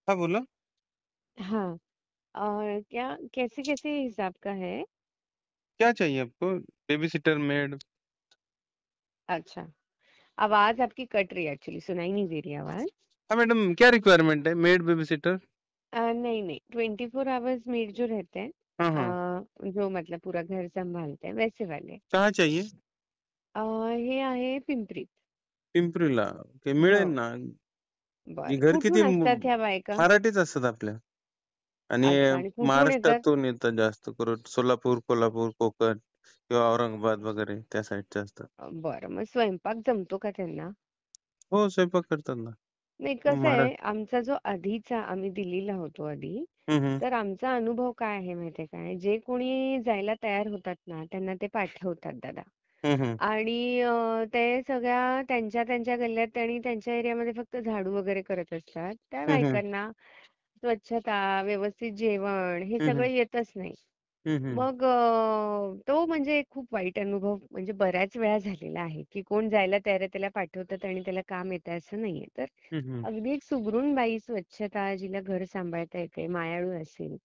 हाँ, बोलो। हाँ। क्या कैसे-कैसे हिसाब का है? क्या चाहिए आपको? Baby-seater, made? अच्छा, आवाज़ आपकी कट रही है एक्चुअली, सुनाई नहीं दे रही आवाज़। हाँ, मैडम क्या रिक्वायरमेंट है? Made, baby-seater? नहीं, 24 आवर्स मेड जो रहते हैं हाँ, हाँ। जो मतलब पूरा घर सँभालते हैं, वैसे वाले। कहाँ चाहिए? हे आहे पिंपरीत. पिंपरीला. ओके, हो, मिळेल ना. हे बरं. घर किती कुठून असतात ह्या बायका? मराठीच असतात आपल्या आणि अच्छा आणि कुठून येतात? महाराष्ट्रातून येतात जास्त करून. सोलापूर, कोल्हापूर, कोकण किंवा औरंगाबाद वगैरे त्या साइडचे असतात. बरं, मग स्वयंपाक जमतो का त्यांना? हो, स्वयंपाक करतात ना. नाही कसं मरा आहे, आमचा जो आधीचा आम्ही दिल्लीला होतो आधी, हं, हं. तर आमचा अनुभव काय आहे माहिती आहे काय? जे कोणी जायला तयार होतात ना, त्यांना ते पाठवतात दादा. हं, हं. आणि ते सगळ्या त्यांच्या त्यांच्या गल्ल्यात आणि त्यांच्या एरियामध्ये फक्त झाडू वगैरे करत असतात. त्या हं, हं. बायकांना स्वच्छता, व्यवस्थित जेवण हे हं, सगळं हं. येतच नाही. हं, हं. मग तो म्हणजे एक खूप वाईट अनुभव म्हणजे बऱ्याच वेळा झालेला आहे, की कोण जायला तयार आहे त्याला पाठवतात आणि त्याला काम येतंय असं नाहीये. तर हं, हं. अगदी एक सुगरण बाई, स्वच्छता, जिला घर सांभाळता येते, मायाळू असेल.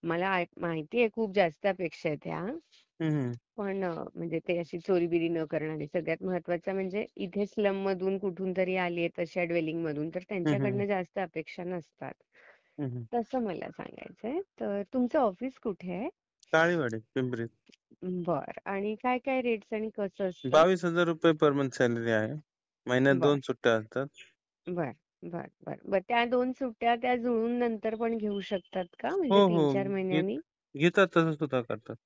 मला माहिती आहे खूप जास्त अपेक्षा आहेत ह्या. हं, हं. पण म्हणजे ते अशी चोरी-बिरी न करणारी. सगळ्यात महत्त्वाचं म्हणजे इथे स्लममधून कुठून तरी आली आहेत तशा ड्वेलिंगमधून, तर हं, हं. त्यांच्याकडनं जास्त अपेक्षा नसतात. हं, हं. तसं मला सांगायचंय. तर तुमचं ऑफिस कुठे आहे? काळीवाडी, पिंपरीत. बरं. आणि काय-काय रेट्स आणि कसं असतं? ₹22,000 पर मंथ सॅलरी आहे. महिन्यात बरं, 2 सुट्ट्या असतात. बरं, बरं, बरं. बरं त्या 2 सुट्ट्या त्या जुळून नंतर पण घेऊ शकतात का? हो, म्हणजे हो. 3-4 घेत महिन्यांनी? घेतात तसं सुद्धा करतात.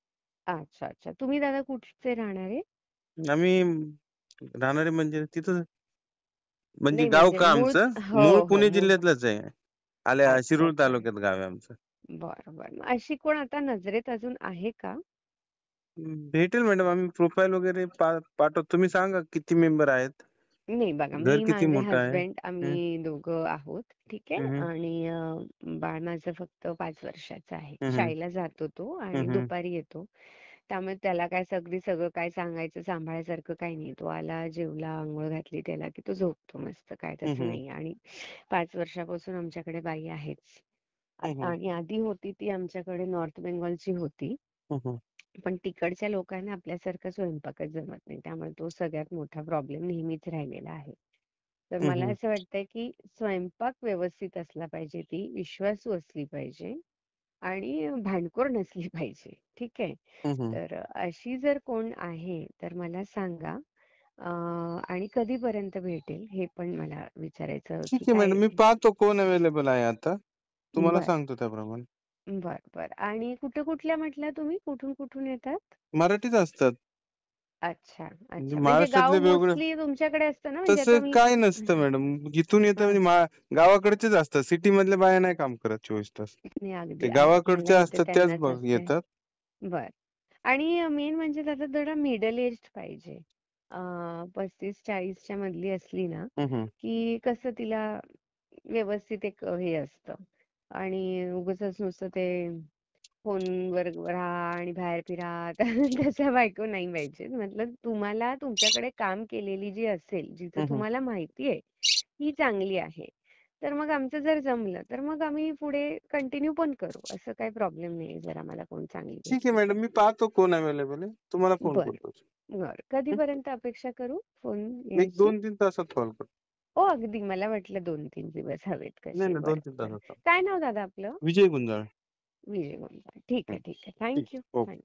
अच्छा, अच्छा. तुम्ही दादा कुठचे राहणारे? आम्ही राहणारे म्हणजे तिथं म्हणजे नाही गाव म्हणजे का मूळ आमचं? हो, मूळ हो. पुणे जिल्ह्यातलंच आहे. अच्छा, शिरूर अच्छा. तालुक्यात गाव आहे आमचं. बरं, बरं. मग अशी कोण आता नजरेत अजून आहे का? भेटेल मॅडम आम्ही प्रोफाईल वगैरे पाठवतो. तुम्ही सांगा किती मेंबर आहेत? नाही बघा, घर मी, किती माझे मोठं आहे? हसबंड हं, आम्ही दोघं आहोत. ठीक आहे. हं, हं. आणि बाळ माझं फक्त 5 वर्षाचं आहे. हं, हं. शाळेला जातो तो हं, आणि हं. दुपारी येतो. त्यामुळे त्याला काय सगळं काय सांगायचं, सांभाळायसारखं काही नाही. तो आला, जेवला, अंघोळ घातली त्याला, की तो झोपतो मस्त. काय हं, तसं हं. नाही. आणि 5 वर्षापासून आमच्याकडे बाई आहेच. हं, आता हं. आणि आधी होती ती आमच्याकडे नॉर्थ बेंगॉलची होती. हं, हं. पण तिकडच्या लोकांना आपल्यासारखा स्वयंपाकच जमत नाही. त्यामुळे तो सगळ्यात मोठा प्रॉब्लेम नेहमीच राहिलेला आहे. तर हं, मला हं. असं वाटतंय, की स्वयंपाक व्यवस्थित असला पाहिजे, ती विश्वासू असली पाहिजे आणि भांडखोर नसली पाहिजे. ठीक आहे. हं, हं. तर अशी जर कोण आहे, तर मला सांगा. अ, आणि कधीपर्यंत भेटेल हे पण मला विचारायचं, ठीक की आहे काय मॅडम. मी पाहतो कोण अवेलेबल आहे आता. तुम्हाला बरं, सांगतो त्याप्रमाणे. बरं. आणि कुठल्या म्हटल्या तुम्ही? कुठून येतात? मराठीच असतात. अच्छा, म्हणजे अच्छा. म्हणजे गाव महाराष्ट्रातले वेगवेगळे मोस्टली तुमच्याकडे असतं ना, म्हणजे आता तसं मी काही नसतं मॅडम. जिथून येतं हां. म्हणजे गावाकडचेच असतात. सिटीमधल्या बाया नाही काम करत 24 तास. नाही अगदी, ते अगदी. ज्यांना गावाकडच्या येते असतात त्याच त्यांनाच असते. येतात. बरं. आणि मेन म्हणजे त्याचा जरा मिडल एज्ड पाहिजे. 35-40च्या मधली असली ना, हं, हं. की कसं तिला व्यवस्थित एक हे असतं. आणि उगाचच नुसतं ते फोनवर राहा आणि बाहेर फिरा. तर तशा बायको नाही पाहिजेत. मतलब तुम्हाला तुमच्याकडे काम केलेली जी असेल, जिचं हं, हं. तुम्हाला माहिती आहे, ही चांगली आहे. तर मग आमचं जर जमलं, तर मग आम्ही पुढे कंटिन्यू पण करू. असं काही प्रॉब्लेम नाहीये जर आम्हाला कोण चांगली ठीक आहे भेटली तर. मॅडम. मी पाहतो कोण अवेलेबल आहे. तुम्हाला फोन बरं, करतो. बरं. हं. कधीपर्यंत अपेक्षा करू फोन एक यायची? 2-3 तासात कॉल करतो. हो, अगदी मला वाटलं 2-3 दिवस हवेत नाही, कसे. नाही बरं, 2-3 बरं. तासात. काय नाव दादा आपलं? विजय गुंजाळ. विजय गोंधळ. ठीक हं. आहे, ठीक आहे. ठीक. Thank you. ओके. थँक